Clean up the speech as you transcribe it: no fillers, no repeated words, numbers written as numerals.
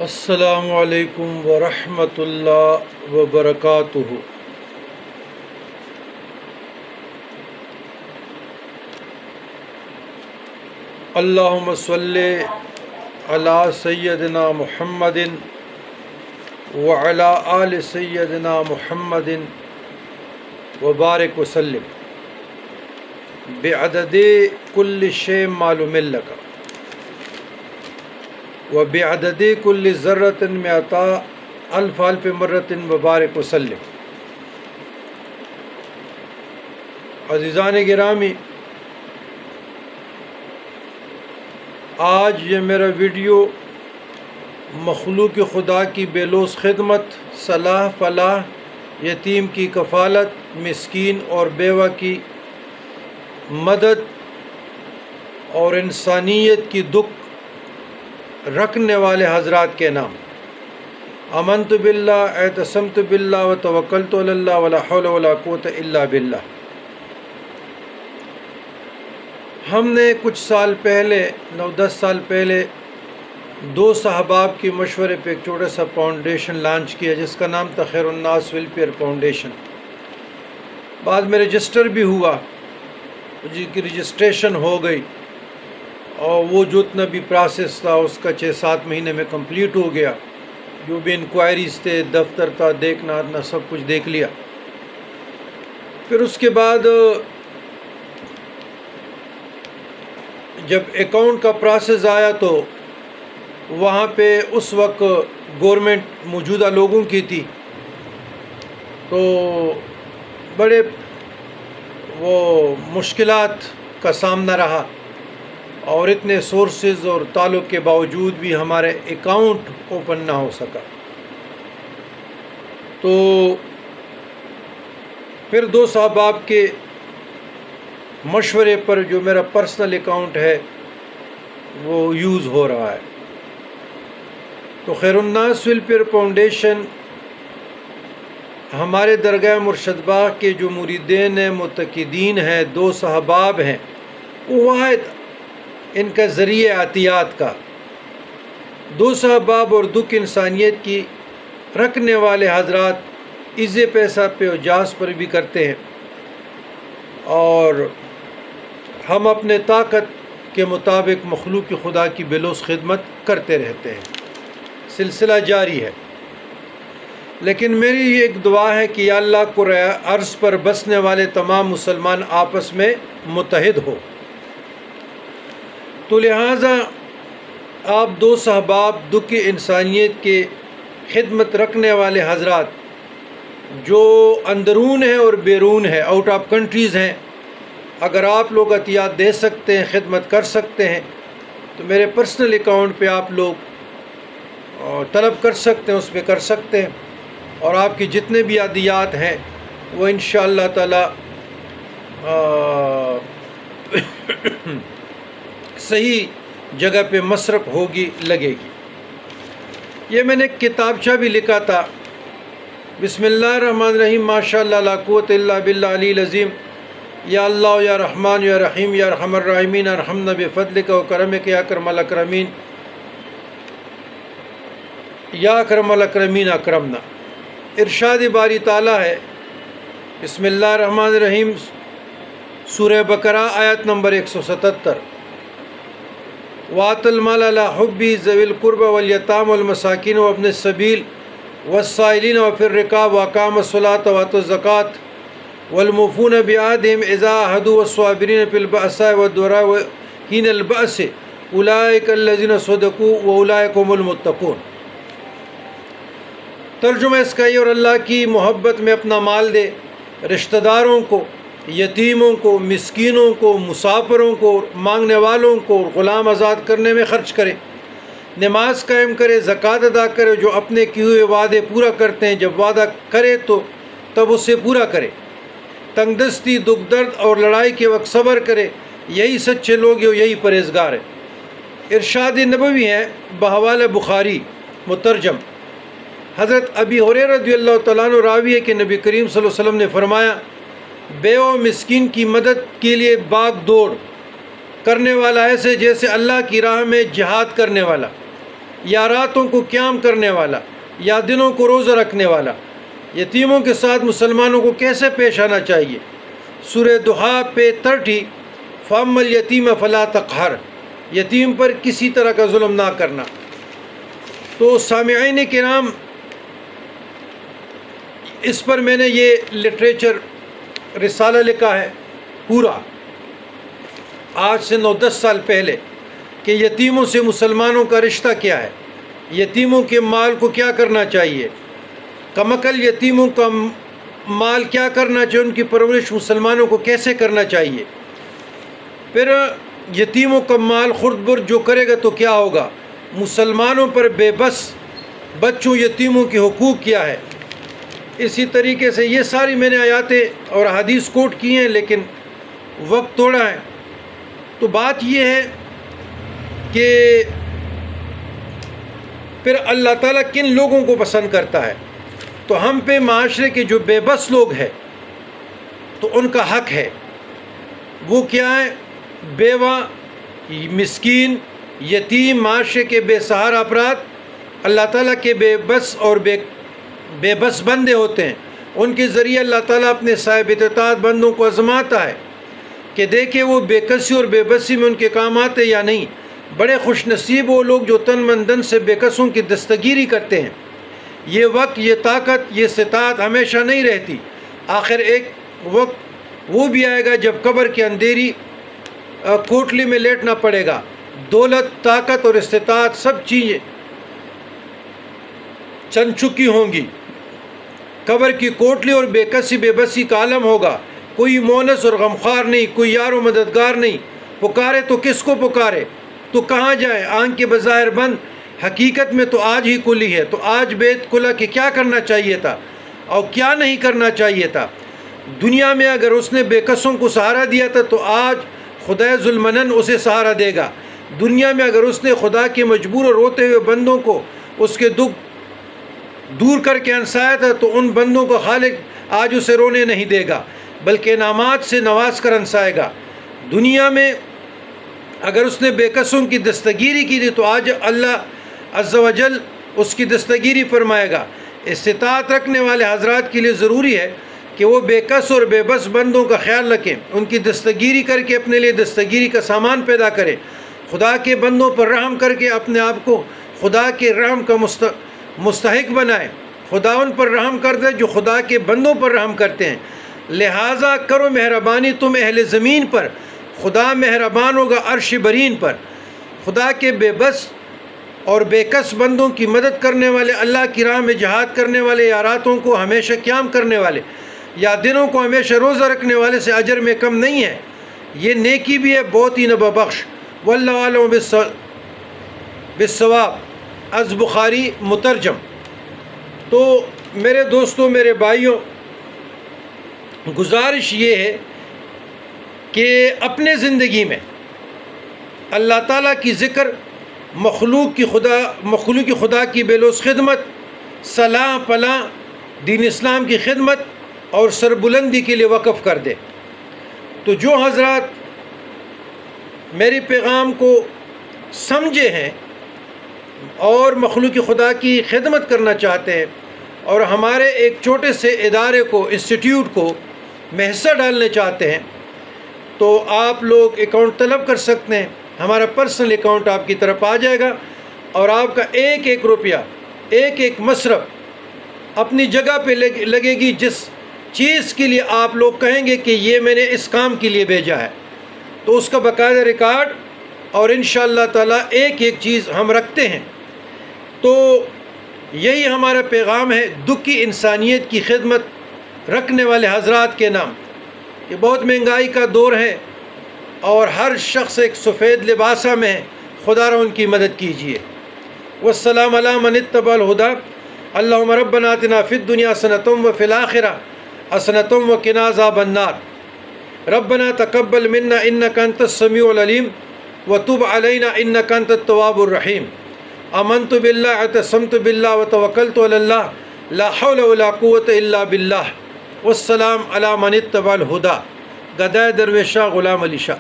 السلام علیکم ورحمۃ اللہ وبرکاتہ۔ اللہم صلی علی سیدنا محمد وعلی آل سیدنا محمد وبارک وسلم بعدد کل شیء معلوم لک وبعدد کل ذرۃ مئتا الف الف مرۃ وبارک وسلم۔ عزیزان گرامی، آج یہ میرا ویڈیو مخلوق خدا کی بے لوث خدمت، صلاح فلاح، یتیم کی کفالت، مسکین اور بیوہ کی مدد اور انسانیت کی دکھ رکھنے والے حضرات کے نام۔ آمنت باللہ، اعتصمت باللہ وتوکلت علی اللہ ولا حول ولا قوۃ الا باللہ۔ ہم نے کچھ سال پہلے 9-10 سال پہلے 2 احباب کے مشورے پہ ایک چھوٹا سا فاؤنڈیشن لانچ کیا جس کا نام تھا خیر الناس ویلفیئر فاؤنڈیشن۔ بعد میں رجسٹر بھی ہوا، جی کی رجسٹریشن ہو گئی اور وہ جو اتنا بھی پروسیس تھا اس کا 6-7 مہینے میں کمپلیٹ ہو گیا۔ جو بھی انکوائریز تھے، دفتر تھا، دیکھنا اتنا سب کچھ دیکھ لیا۔ پھر اس کے بعد جب اکاؤنٹ کا پروسیس آیا تو وہاں پہ اس وقت گورنمنٹ موجودہ لوگوں کی تھی، تو بڑے وہ مشکلات کا سامنا رہا اور اتنے سورسز اور تعلق کے باوجود بھی ہمارے اکاؤنٹ اوپن نہ ہو سکا۔ تو پھر 2 احباب کے مشورے پر جو میرا پرسنل اکاؤنٹ ہے وہ یوز ہو رہا ہے۔ تو خیر الناس ویلفیئر فاؤنڈیشن ہمارے درگاہ مرشد باغ کے جو مریدین ہیں، متقدین ہیں، 2 احباب ہیں، وہ واحد ان کا ذریعہ عطیات کا 2 احباب اور دکھ انسانیت کی رکھنے والے حضرات عز پیسہ پہ اور جاز پر بھی کرتے ہیں، اور ہم اپنے طاقت کے مطابق مخلوق خدا کی بے لوث خدمت کرتے رہتے ہیں، سلسلہ جاری ہے۔ لیکن میری یہ ایک دعا ہے کہ یا اللہ کرۂ ارض پر بسنے والے تمام مسلمان آپس میں متحد ہو۔ تو لہٰذا آپ 2 احباب دکھ انسانیت کے خدمت رکھنے والے حضرات جو اندرون ہیں اور بیرون ہیں، آؤٹ آف کنٹریز ہیں، اگر آپ لوگ عطیات دے سکتے ہیں، خدمت کر سکتے ہیں، تو میرے پرسنل اکاؤنٹ پہ آپ لوگ طلب کر سکتے ہیں، اس پہ کر سکتے ہیں، اور آپ کی جتنے بھی عطیات ہیں وہ انشاءاللہ تعالی صحیح جگہ پہ مصرف ہوگی، لگے گی۔ یہ میں نے ایک کتابچہ بھی لکھا تھا، بسم اللہ الرحمن الرحیم، ماشاء اللہ لا قوت الا باللہ العلی العظیم، یا اللہ یا رحمان یا رحیم یا ارحم الراحمین ارحمنا بفضلک و کرمک یا اکرم الاکرمین، یا اکرم الاکرمین اکرمنا۔ ارشاد باری تعالیٰ ہے، بسم اللہ الرحمن الرحیم، سورہ بقرہ آیت نمبر 177، وَآتَ الْمَالَ عَلَىٰ حُبِّهِ ذَوِي الْقُرْبَىٰ وَالْيَتَامَىٰ وَالْمَسَاكِينِ وَابْنِ السَّبِيلِ وَالسَّائِلِينَ وَفِي الرِّقَابِ وَأَقَامَ الصَّلَاةَ وَآتَى الزَّكَاةَ وَالْمُوفُونَ بِعَهْدِهِمْ إِذَا عَاهَدُوا وَالصَّابِرِينَ فِي الْبَأْسَاءِ وَالضَّرَّاءِ وَحِينَ الْبَأْسِ أُولَٰئِكَ الَّذِينَ صَدَقُوا وَأُولَٰئِكَ هُمُ الْمُتَّقُونَ۔ ترجمہ اس کا یہ، اور اللہ کی محبت میں اپنا مال دے، رشتہ داروں کو، یتیموں کو، مسکینوں کو، مسافروں کو، مانگنے والوں کو، غلام آزاد کرنے میں خرچ کرے، نماز قائم کرے، زکوٰۃ ادا کرے، جو اپنے کیے ہوئے وعدے پورا کرتے ہیں، جب وعدہ کرے تو تب اسے پورا کرے، تنگ دستی، دکھ درد اور لڑائی کے وقت صبر کرے، یہی سچے لوگ ہیں، یہی پرہیزگار ہیں۔ ارشاد نبوی ہے بحوالہ بخاری مترجم، حضرت ابی ہریرہ رضی اللہ تعالیٰ عنہ راوی ہے کہ نبی کریم صلی اللہ علیہ وسلم نے فرمایا، بیوہ مسکین کی مدد کے لیے باغ دوڑ کرنے والا ایسے جیسے اللہ کی راہ میں جہاد کرنے والا، یا راتوں کو قیام کرنے والا یا دنوں کو روزہ رکھنے والا، یتیموں کے ساتھ مسلمانوں کو کیسے پیش آنا چاہیے؟ سورہ دہا پہ 30 فَأَمَّا الْيَتِيمَ فَلَا تَقْهَرْ، یتیم پر کسی طرح کا ظلم نہ کرنا۔ تو سامعین کرام، اس پر میں نے یہ لٹریچر رسالہ لکھا ہے پورا، آج سے 9-10 سال پہلے، کہ یتیموں سے مسلمانوں کا رشتہ کیا ہے، یتیموں کے مال کو کیا کرنا چاہیے، کمکل یتیموں کا مال کیا کرنا چاہیے، ان کی پرورش مسلمانوں کو کیسے کرنا چاہیے۔ پھر یتیموں کا مال خرد برد جو کرے گا تو کیا ہوگا، مسلمانوں پر بے بس بچوں یتیموں کے حقوق کیا ہے۔ اسی طریقے سے یہ ساری میں نے آیاتیں اور حدیث کوٹ کی ہیں، لیکن وقت تھوڑا ہے۔ تو بات یہ ہے کہ پھر اللہ تعالیٰ کن لوگوں کو پسند کرتا ہے، تو ہم پہ معاشرے کے جو بے بس لوگ ہیں تو ان کا حق ہے، وہ کیا ہے، بیوہ، مسکین، یتیم، معاشرے کے بے سہارا افراد اللہ تعالیٰ کے بے بس اور بے بس بندے ہوتے ہیں، ان کے ذریعے اللہ تعالیٰ اپنے صاحب اطاعت بندوں کو آزماتا ہے کہ دیکھیں وہ بے کسی اور بے بسی میں ان کے کام آتے یا نہیں۔ بڑے خوش نصیب وہ لوگ جو تن من دن سے بے کسوں کی دستگیری کرتے ہیں۔ یہ وقت، یہ طاقت، یہ استطاعت ہمیشہ نہیں رہتی، آخر ایک وقت وہ بھی آئے گا جب قبر کی اندھیری کوٹلی میں لیٹنا پڑے گا۔ دولت، طاقت اور استطاعت سب چیزیں چند چکی ہوں گی، قبر کی کوٹلی اور بے کسی بے بسی کا عالم ہوگا، کوئی مونس اور غمخوار نہیں، کوئی یار و مددگار نہیں، پکارے تو کس کو پکارے، تو کہاں جائے، آنکھ کے بظاہر بند، حقیقت میں تو آج ہی کلی ہے۔ تو آج بیت کلا کے کیا کرنا چاہیے تھا اور کیا نہیں کرنا چاہیے تھا؟ دنیا میں اگر اس نے بے کسوں کو سہارا دیا تھا تو آج خدا ذوالمنن اسے سہارا دے گا۔ دنیا میں اگر اس نے خدا کے مجبور اور روتے ہوئے بندوں کو اس کے دکھ دور کر کے ہنسایا تھا تو ان بندوں کو خالق آج اسے رونے نہیں دے گا، بلکہ انعامات سے نواز کر ہنسائے گا۔ دنیا میں اگر اس نے بے کسوں کی دستگیری کی تھی تو آج اللہ عز و جل اس کی دستگیری فرمائے گا۔ استطاعت رکھنے والے حضرات کے لیے ضروری ہے کہ وہ بے کس اور بے بس بندوں کا خیال رکھیں، ان کی دستگیری کر کے اپنے لیے دستگیری کا سامان پیدا کریں، خدا کے بندوں پر رحم کر کے اپنے آپ کو خدا کے رحم کا مستحق بنائیں۔ خدا ان پر رحم کرتا ہے جو خدا کے بندوں پر رحم کرتے ہیں، لہٰذا کرو مہربانی تم اہل زمین پر، خدا مہربان ہوگا عرش برین پر۔ خدا کے بے بس اور بے کس بندوں کی مدد کرنے والے، اللہ کی راہ میں جہاد کرنے والے، یا راتوں کو ہمیشہ قیام کرنے والے یا دنوں کو ہمیشہ روزہ رکھنے والے سے اجر میں کم نہیں ہے، یہ نیکی بھی ہے، بہت ہی نبا بخش۔ واللہ اعلم بالصواب، از بخاری مترجم۔ تو میرے دوستوں، میرے بھائیوں، گزارش یہ ہے کہ اپنے زندگی میں اللہ تعالیٰ کی ذکر، مخلوق کی خدا کی بے لوث خدمت، صلاح فلاح، دین اسلام کی خدمت اور سربلندی کے لیے وقف کر دے۔ تو جو حضرات میری پیغام کو سمجھے ہیں اور مخلوق خدا کی خدمت کرنا چاہتے ہیں اور ہمارے ایک چھوٹے سے ادارے کو، انسٹیٹیوٹ کو میں حصہ ڈالنا چاہتے ہیں، تو آپ لوگ اکاؤنٹ طلب کر سکتے ہیں۔ ہمارا پرسنل اکاؤنٹ آپ کی طرف آ جائے گا اور آپ کا ایک ایک روپیہ، ایک ایک مصرف اپنی جگہ پہ لگے گی، جس چیز کے لیے آپ لوگ کہیں گے کہ یہ میں نے اس کام کے لیے بھیجا ہے، تو اس کا باقاعدہ ریکارڈ اور انشاءاللہ تعالیٰ ایک ایک چیز ہم رکھتے ہیں۔ تو یہی ہمارا پیغام ہے، دکھی انسانیت کی خدمت رکھنے والے حضرات کے نام۔ یہ بہت مہنگائی کا دور ہے اور ہر شخص ایک سفید لباسہ میں ہے، خدا را ان کی مدد کیجیے۔ والسلام علی من اتبع الہدی۔ اللہم ربنا آتنا فی الدنیا حسنۃ وفی الآخرہ حسنۃ وقنا عذاب النار۔ ربنا تقبل منا انک انت السمیع العلیم وتب علینا انک انت التواب الرحیم۔ آمنت باللہ، اعتصمت باللہ وتوکلت علی اللہ، لا حول ولا قوة الا باللہ۔ والسلام علی من اتبع الہدی۔ گدائے درویش شاہ غلام علی شاہ۔